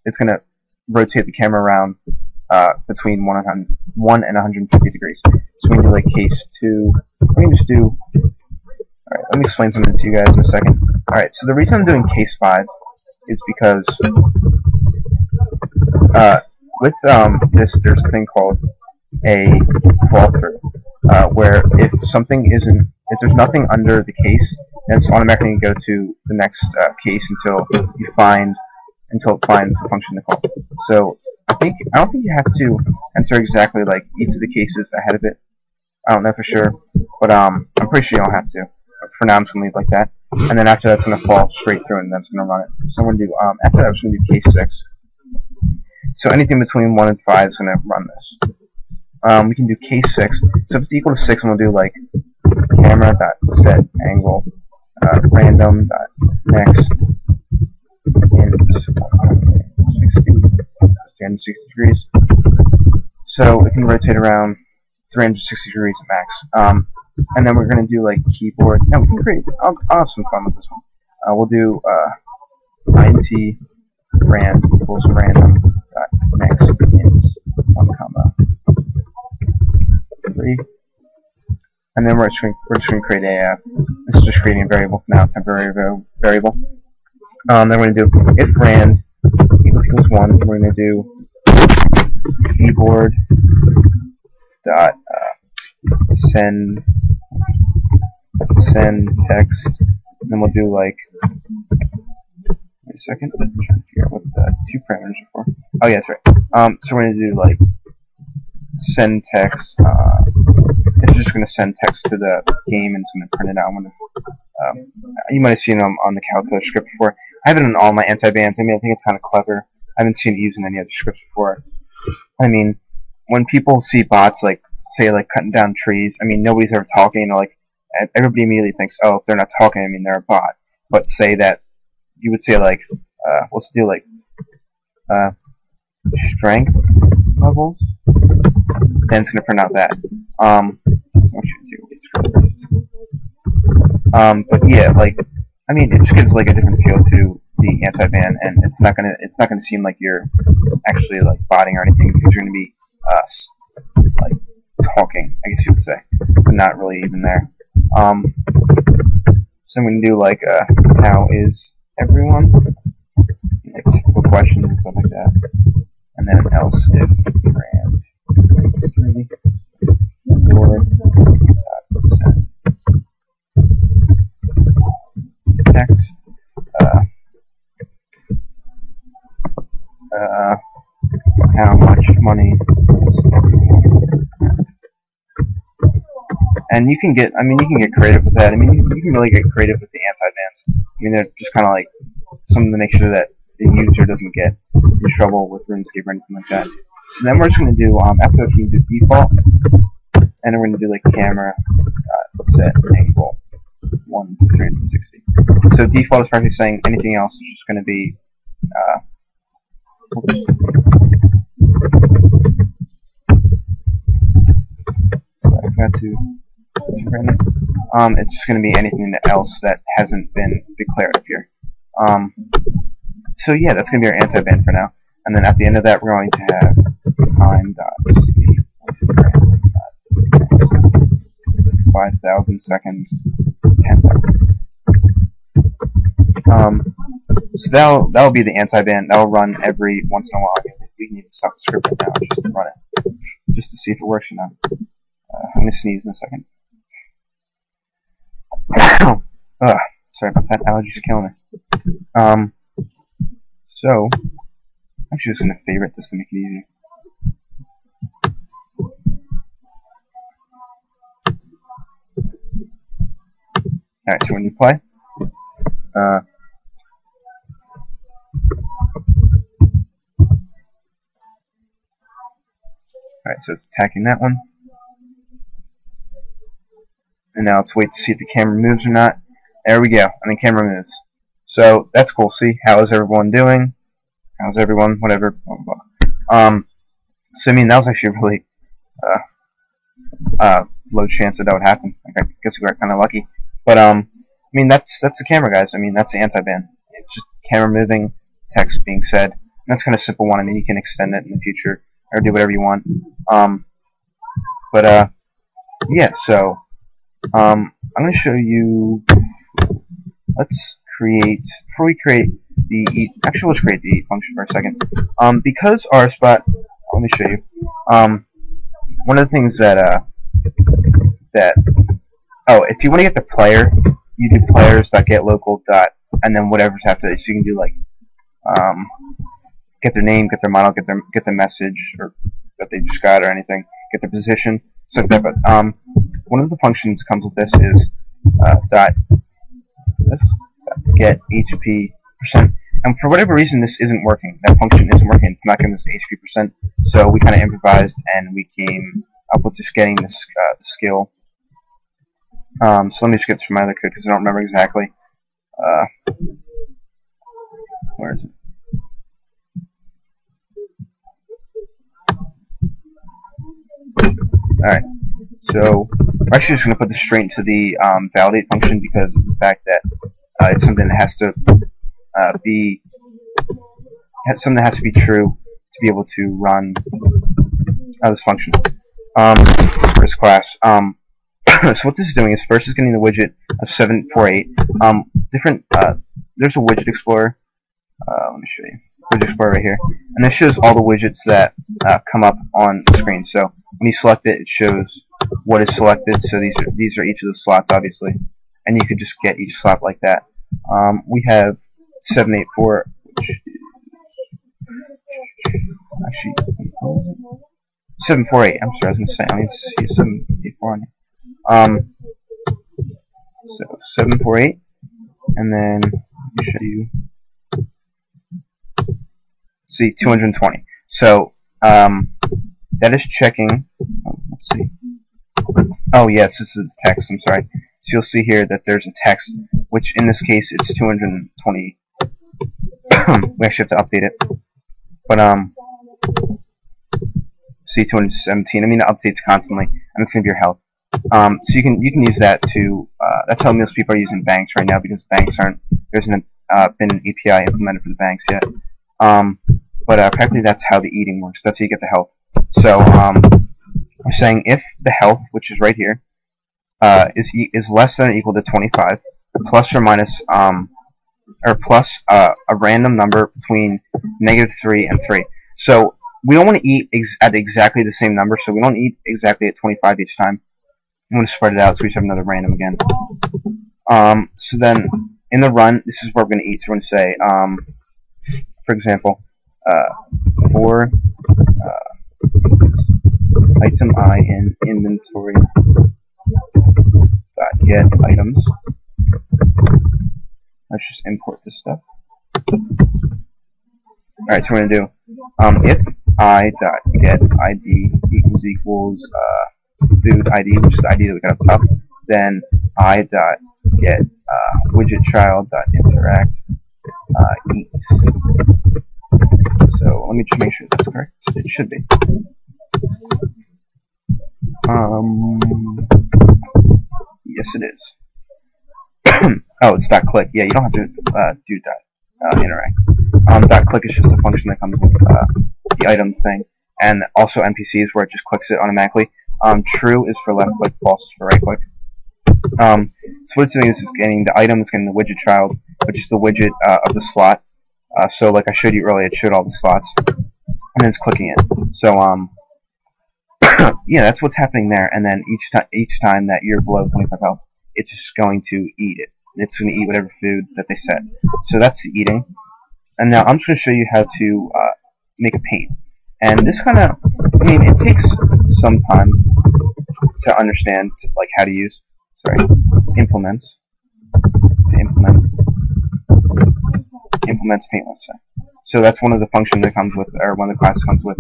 it's gonna rotate the camera around between 1 and 150 degrees. So we can do like case 2. We can just do. Alright, let me explain something to you guys in a second. Alright, so the reason I'm doing case 5 is because with this, there's a thing called a fall through, where if there's nothing under the case, then it's automatically going to go to the next case until it finds the function to call. So I don't think you have to enter exactly like each of the cases ahead of it. I don't know for sure, but I'm pretty sure you don't have to. For now, I'm just going to leave it like that, and then after that's going to fall straight through, and that's going to run it. So I'm going to do after that, I'm just going to do case 6. So anything between 1 and 5 is going to run this. We can do case 6. So if it's equal to 6, we'll do like camera dot set angle random dot next int 360 degrees. So it can rotate around 360 degrees at max. And then we're going to do like keyboard. Now we can create. I'll have some fun with this one. We'll do int rand equals random dot next int 1, 3, and then we're just going to create a. This is just creating a variable now, temporary variable. Then we're going to do if rand equals 1. We're going to do keyboard dot send text, and then we'll do like. Wait a second. I'm trying to figure out what the 2 parameters are for. Oh yeah, that's right. So we're going to do like send text. It's just going to send text to the game and it's going to print it out. You might have seen them on the calculator script before. I have it in all my anti-bans. I mean, I think it's kind of clever. I haven't seen it used in any other scripts before. I mean, when people see bots like say like cutting down trees, I mean nobody's ever talking. You know, like everybody immediately thinks, oh, if they're not talking, I mean they're a bot. But say that you would say like let's do like strength levels. Then it's gonna print out that. But yeah, like I mean, it just gives like a different feel to the anti-ban, and it's not gonna seem like you're actually like botting or anything, because you're gonna be like talking, I guess you would say, but not really even there. So we can do like how is everyone? Like typical questions and stuff like that, and then else if rand equals 3. Explorer send text how much money does everyone have? And you can get, you can get creative with that. You can really get creative with the anti-bans. They're just kind of like something to make sure that the user doesn't get in trouble with RuneScape or anything like that. So then we're just going to do, after that, we do default, and we're going to do like camera set angle 1 to 360. So default is practically saying anything else is just going to be, so I forgot to it's just going to be anything else that hasn't been declared up here. So yeah, that's going to be our anti-ban for now. And then at the end of that, we're going to have time.sleep 5,000 seconds, 10,000 seconds. So that'll be the anti-ban. That'll run every once in a while. We can even stop the script right now just to run it, just to see if it works or not. I'm gonna sneeze in a second. Sorry about that. Allergies killing me. So I'm just gonna favorite this to make it easier. Alright, so when you play, alright, so it's attacking that one. And now let's wait to see if the camera moves or not. There we go, and the camera moves. So that's cool. See, how is everyone doing? How's everyone? Whatever. Blah, blah, blah. So that was actually a really low chance that would happen. I guess we got kind of lucky. But that's the camera, guys. That's the anti-ban. It's just camera moving, text being said. And that's kind of a simple one. You can extend it in the future or do whatever you want. Yeah. So I'm going to show you. Let's create, before we create the eat, actually let's create the eat function for a second. Because RSBot, let me show you. One of the things that if you want to get the player, you do players.getLocal. And then whatever's after that. So you can do like get their name, get their model, get the message or that they just got or anything, get their position, stuff like that. But one of the functions that comes with this is get HP %. And for whatever reason, this isn't working. That function isn't working. It's not getting this HP %. So we kind of improvised, and we came up with just getting this skill. So let me just get this from my other code because I don't remember exactly. Where is it? Alright, so we're actually just going to put this straight into the validate function because of the fact that it's something that has to be true to be able to run this function for this class. So what this is doing is first it's getting the widget of 748. There's a Widget Explorer. Let me show you. Widget Explorer right here, and this shows all the widgets that come up on the screen. So when you select it, it shows what is selected. So these are each of the slots, obviously, and you could just get each slot like that. We have 784, which is actually 748. I'm sorry, I was going to say I need to see 784 on here. So 748, and then let me show you. See 220. So that is checking. Let's see. Oh yes, this is text. I'm sorry. So you'll see here that there's a text, which in this case it's 220. We actually have to update it. But see 217. It updates constantly, and it's gonna be your health. So you can use that to. That's how most people are using banks right now because banks aren't. There hasn't been an API implemented for the banks yet. But practically that's how the eating works. That's how you get the health. So we're saying if the health, which is right here, is less than or equal to 25, plus or minus or plus a random number between -3 and 3. So we don't want to eat at exactly the same number. So we don't eat exactly at 25 each time. I'm going to spread it out so we just have another random again. So then in the run, this is what we're going to eat. So we're going to say, for example, for item I in inventory dot get items. Let's just import this stuff. Alright, so we're going to do if I dot get ID equals food ID, which is the ID that we got up top, then I dot get widget child dot interact eat. So let me just make sure that's correct. It should be. Yes, it is. Oh, it's dot click. Yeah, you don't have to do dot interact. Dot click is just a function that comes with the item thing, and also NPC is where it just clicks it automatically. True is for left click, false is for right click. So what it's doing is it's getting the item, it's getting the widget child, which is the widget of the slot. So like I showed you earlier, it showed all the slots, and then it's clicking it. So yeah, that's what's happening there. And then each time that you're below 25 health, it's just going to eat it. It's going to eat whatever food that they set. So that's the eating. And now I'm just going to show you how to make a paint. And this kind of, I mean, it takes some time to understand like how to use. Implements to implements paint. Let's say. So that's one of the functions that comes with, or one of the classes comes with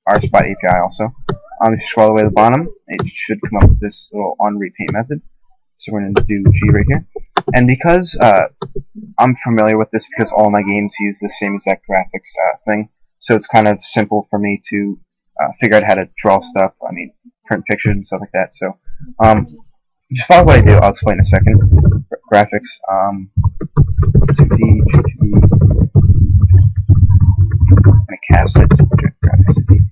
RSBot API also. If you scroll all the way to the bottom, it should come up with this little onRepaint method. So we're going to do G right here. And because I'm familiar with this because all my games use the same exact graphics thing, so it's kind of simple for me to figure out how to draw stuff. I mean, print pictures and stuff like that. So just follow what I do. I'll explain in a second. Graphics, 2D, G2D, and a cast it. Graphics 2D.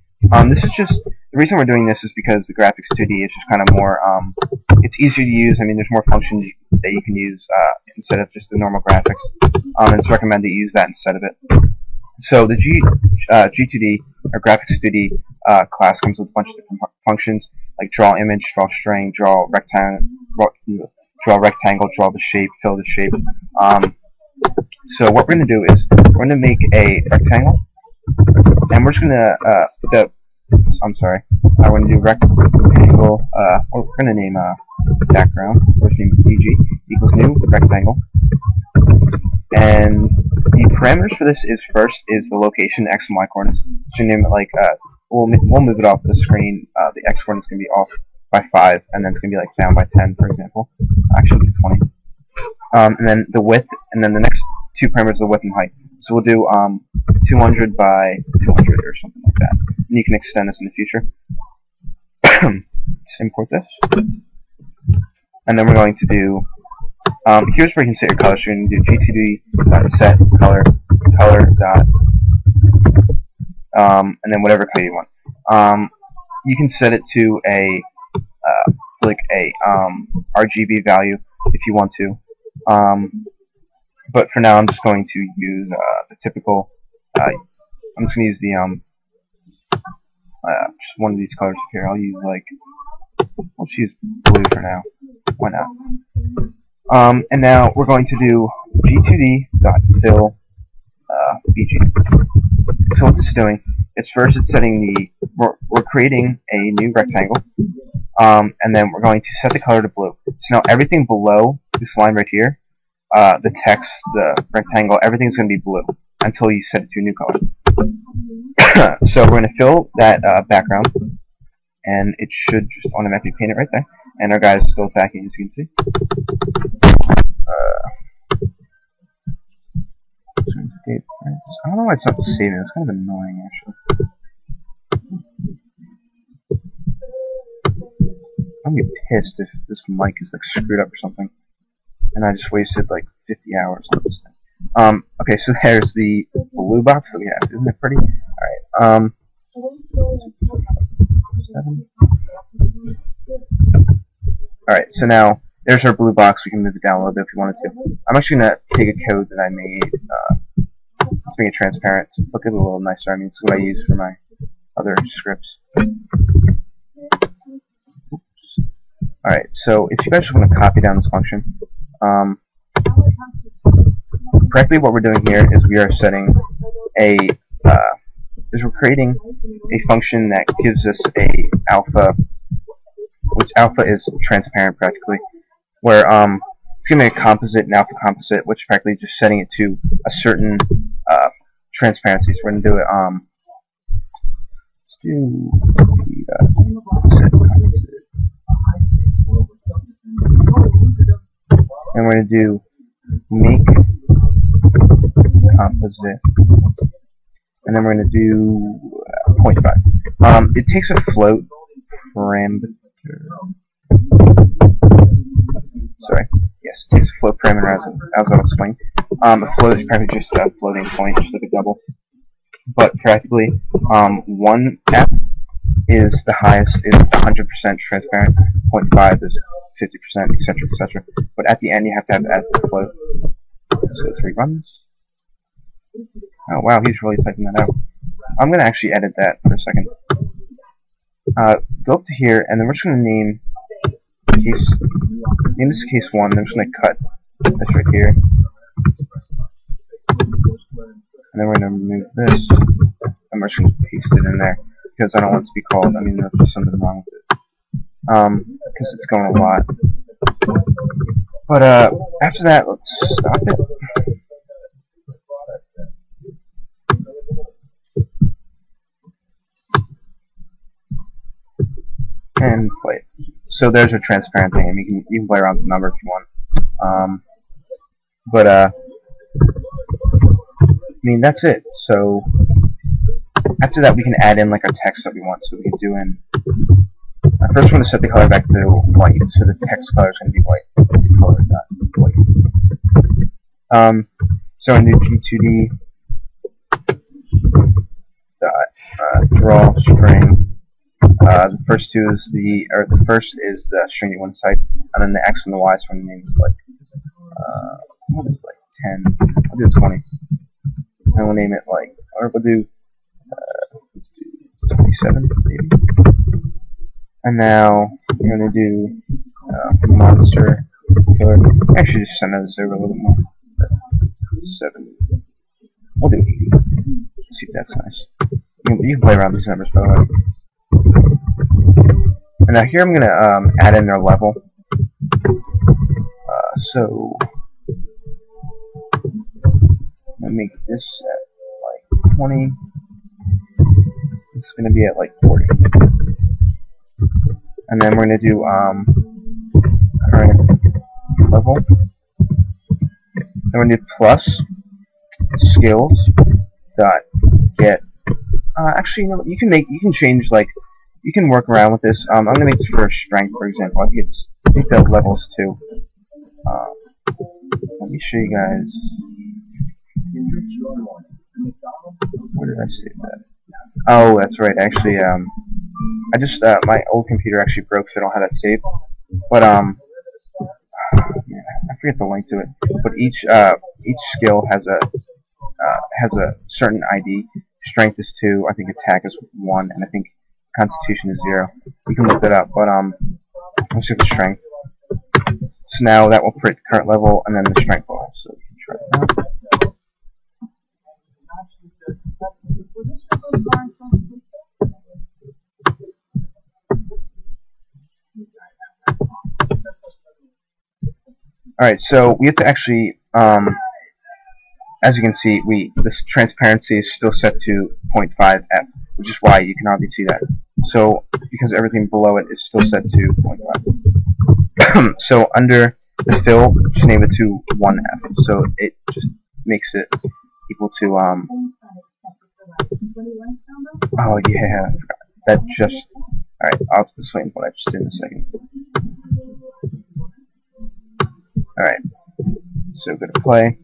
This is just the reason we're doing this is because the graphics 2D is just kind of more. It's easier to use. I mean, there's more functions that you can use instead of just the normal graphics. And it's recommended you use that instead of it. So the G2D or graphics 2D class comes with a bunch of different functions like draw image, draw string, draw rectangle, draw the shape, fill the shape. So what we're going to do is we're going to make a rectangle, and we're just going to put the. I'm sorry. We're going to do rectangle. We're going to name background. We're going to name BG equals new rectangle. And the parameters for this is first is the location, the x and y coordinates. So you name it like we'll move it off the screen. The x coordinates going to be off by 5, and then it's going to be like down by 10, for example. Actually, 20. And then the width, and then the next two parameters are width and height. So we'll do 200 by 200 or something like that. And you can extend this in the future. Let's import this, and then we're going to do. Here's where you can set your color. So you're going to do gtd.set color dot and then whatever color you want. You can set it to a RGB value if you want to. But for now, I'm just going to use the typical. I'm just going to use the just one of these colors here. I'll use let's use blue for now. Why not? And now we're going to do g2d.fill bg. So what this is doing is first it's setting we're creating a new rectangle, and then we're going to set the color to blue. So now everything below this line right here, the text, the rectangle, everything's going to be blue until you set it to a new color. So we're going to fill that background, and it should just automatically paint it right there. And our guy is still attacking, as you can see. I don't know why it's not saving. It's kind of annoying, actually. I'm gonna get pissed if this mic is screwed up or something, and I just wasted 50 hours on this thing. Okay, so there's the blue box that we have. Isn't it pretty? All right. 7. Alright, so now there's our blue box. We can move it down a little bit if you wanted to. I'm actually going to take a code that I made. Let's make it transparent to look at it a little nicer. I mean, it's what I use for my other scripts. Alright, so if you guys just want to copy down this function, correctly what we're doing here is we are setting we're creating a function that gives us a alpha, which alpha is transparent practically, where it's giving me a composite, an alpha composite, which practically just setting it to a certain transparency. So we're gonna do it. Let's do set composite, and we're gonna do make composite, and then we're gonna do 0.5. It takes a float parameter. Sorry. Yes, it takes a float parameter as I'll explain. A float is probably just a floating point, just like a double. But practically, 1f is the highest, is 100% transparent. 0.5 is 50%, etc., etc. But at the end, you have to have the float. So let's rerun this. Oh wow, he's really typing that out. I'm gonna actually edit that for a second. Go up to here, and then we're just gonna name this case 1. Then we're just gonna cut this right here, and then we're gonna remove this, and we're just gonna paste it in there because I don't want it to be called. I mean, there's something wrong with it, because it's going a lot. But after that, let's stop it. And play it. So there's a transparent thing, and you can play around with the number if you want. I mean, that's it. So after that, we can add in like our text that we want. So we can do in. I first want to set the color back to white, so the text color is going to be white. The color white. So I'm going to do g2d dot draw string. The first is the string you want to type, and then the x and the y. So my name is like what is it, like 10. I'll do 20, and we'll name it like, or we'll do let's do 27 maybe. And now we're gonna do monster killer. Actually, just send this over a little bit more. 7. We'll do 80. See if that's nice. You can play around these numbers though. And now here I'm going to add in their level. So I'm going to make this at like 20. This is going to be at like 40. And then we're going to do current level. Then we're going to do plus skills dot get. Actually, you know, you can change, like, you can work around with this. I'm gonna make this for strength, for example. I think the levels too. Let me show you guys. Where did I save that? Oh, that's right. Actually, I just my old computer actually broke, so I don't have that saved. But man, I forget the link to it. But each skill has a certain ID. Strength is 2. I think attack is 1, and I think Constitution is 0. You can look that up, but let's look at strength. So now that will print current level and then the strength level. So we can try that. Alright, so we have to actually, as you can see, this transparency is still set to 0.5f, which is why you can hardly see that. So, because everything below it is still set to 0.5. So, under the fill, just name it to 1f. So, it just makes it equal to, oh yeah, that just, alright, I'll explain what I just did in a second. Alright, so go to play.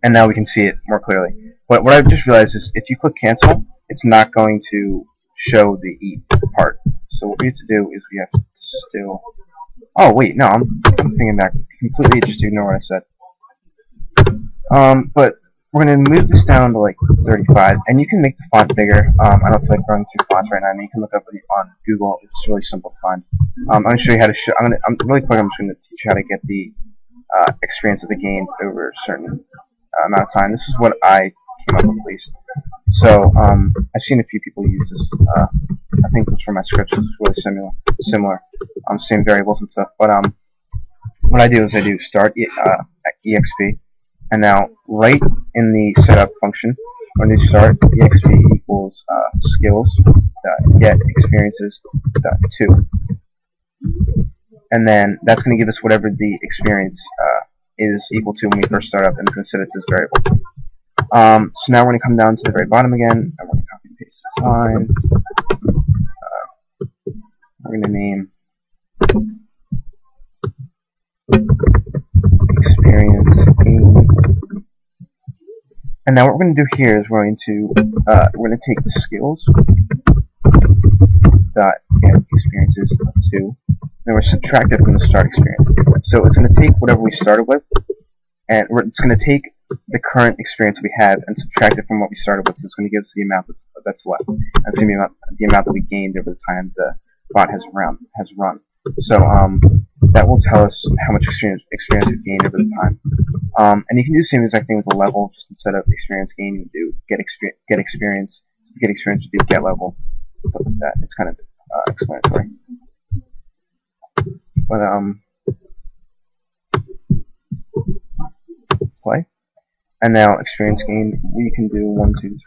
And now we can see it more clearly. But what I've just realized is if you click cancel, it's not going to show the eat part. So what we have to do is we have to still... Oh wait, no, I'm thinking back. Completely just ignore what I said. But we're going to move this down to like 35, and you can make the font bigger. I don't feel like going through fonts right now. I mean, you can look up on Google. It's really simple to find. I'm going to show you how to show. I'm really quick. I'm just going to teach you how to get the experience of the game over a certain amount of time. This is what I came up with, at least. So I've seen a few people use this. I think it's for my scripts. It's really similar. Same variables and stuff. But what I do is I do start exp. And now, right in the setup function, when you start exp equals skills get experiences 2, and then that's going to give us whatever the experience is equal to when we first start up, and it's going to set it to this variable. So now we're going to come down to the very bottom again. I'm going to copy and paste this line. We're going to name experience game. And now what we're going to do here is we're going to take the skills dot get experiences 2, and we're subtract it from the start experience. So it's going to take whatever we started with, and it's going to take the current experience we have and subtract it from what we started with. So it's going to give us the amount that's left. That's going to be the amount that we gained over the time the bot has run. So that will tell us how much experience we've gained over the time. And you can do the same exact thing with the level. Just instead of experience gain, you do get experience. Get experience, you do get level, stuff like that. It's kind of explanatory. But play. And now experience gain, we can do 1, 2, 3, 5,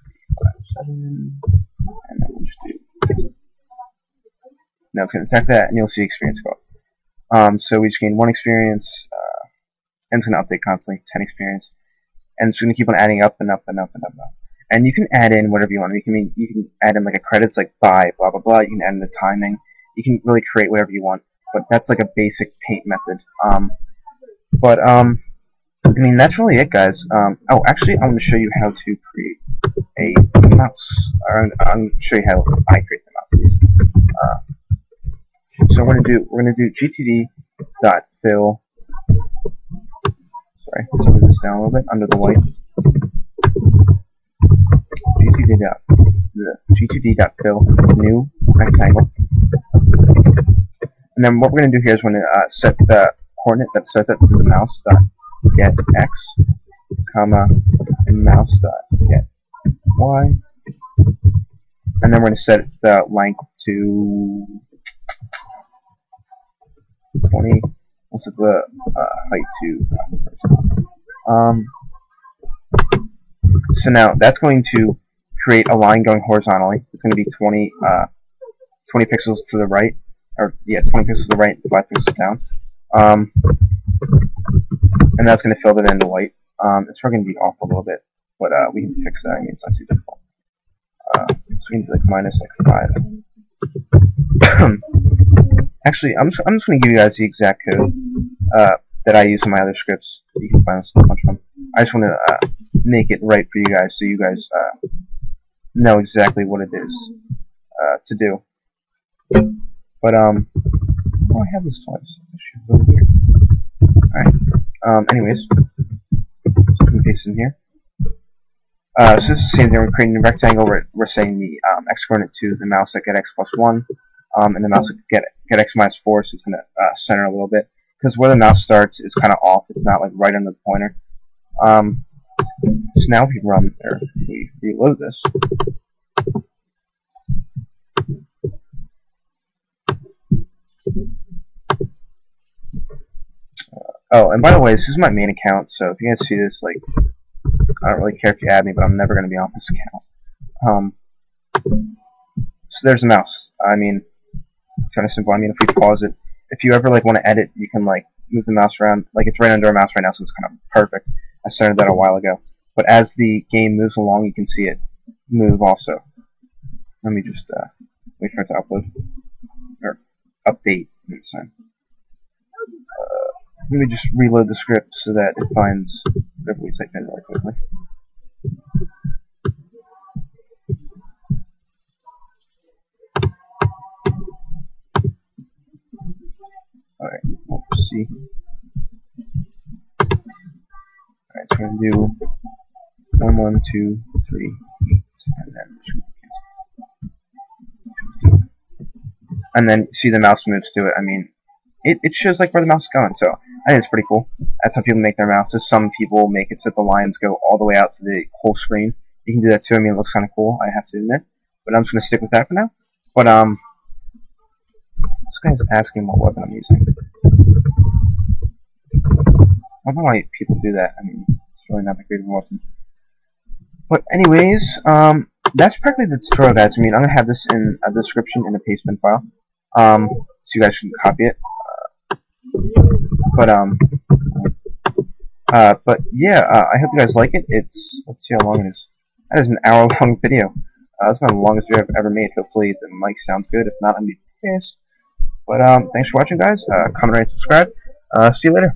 7, and then we'll just do. Now it's going to attack that, and you'll see experience go up. So we just gained 1 experience, and it's going to update constantly, 10 experience, and it's going to keep on adding up and up and up and up and up. And you can add in whatever you want. You can add in like a credits like by blah blah blah. You can add in the timing. You can really create whatever you want. But that's like a basic paint method. I mean, that's really it, guys. Oh, actually, I'm going to show you how to create a mouse. I'm going to show you how I create the mouse, please. So we're going to do gtd.fill. Sorry, let's move this down a little bit under the white. gtd.fill new rectangle. And then what we're going to do here is we're going to set the coordinate that sets it to the mouse dot get x, comma, and mouse dot get y. And then we're going to set the length to 20. We'll set the height to so now that's going to create a line going horizontally. It's going to be 20 pixels to the right, or yeah, 20 pixels to the right, 5 pixels down. And that's going to fill that into white. It's probably going to be off a little bit, but we can fix that. I mean, it's not too difficult. So we can do like minus like 5. Actually, I'm just going to give you guys the exact code that I use in my other scripts. You can find a bunch of them. I just want to make it right for you guys, so you guys know exactly what it is to do. But oh, I have this twice. Really weird. All right. Anyways, so we can paste it in here. So this is the same thing. We're creating a rectangle. We're saying the x coordinate to the mouse at get x plus 1, and the mouse at get x minus 4. So it's going to center a little bit, because where the mouse starts is kind of off. It's not like right under the pointer. So now if you run or we reload this, oh, and by the way, this is my main account, so if you guys see this, like, I don't really care if you add me, but I'm never going to be on this account. So there's the mouse. I mean, it's kind of simple. I mean, if we pause it, if you ever like want to edit, you can like move the mouse around. Like, it's right under a mouse right now, so it's kind of perfect. I started that a while ago. But as the game moves along, you can see it move also. Let me just wait for it to upload or update. Let me just reload the script so that it finds whatever we typed in really quickly. Alright, let's see. Alright, so we're going to do 1, 2, 3, 8, and then see the mouse moves to it. I mean, it shows like where the mouse is going, so I think it's pretty cool. That's how people make their mouses. Some people make it so the lines go all the way out to the whole screen. You can do that too. I mean, it looks kind of cool, I have to admit. But I'm just going to stick with that for now. But, this guy's asking what weapon I'm using. I don't know why people do that. I mean, it's really not that great of a weapon. But anyways, that's practically the tutorial, guys. I mean, I'm going to have this in a description in the pastebin file. So you guys can copy it. But yeah, I hope you guys like it. Let's see how long it is. That is an hour-long video. That's my longest video I've ever made. Hopefully the mic sounds good. If not, I'm gonna be pissed. But thanks for watching, guys. Comment, rate, subscribe. See you later.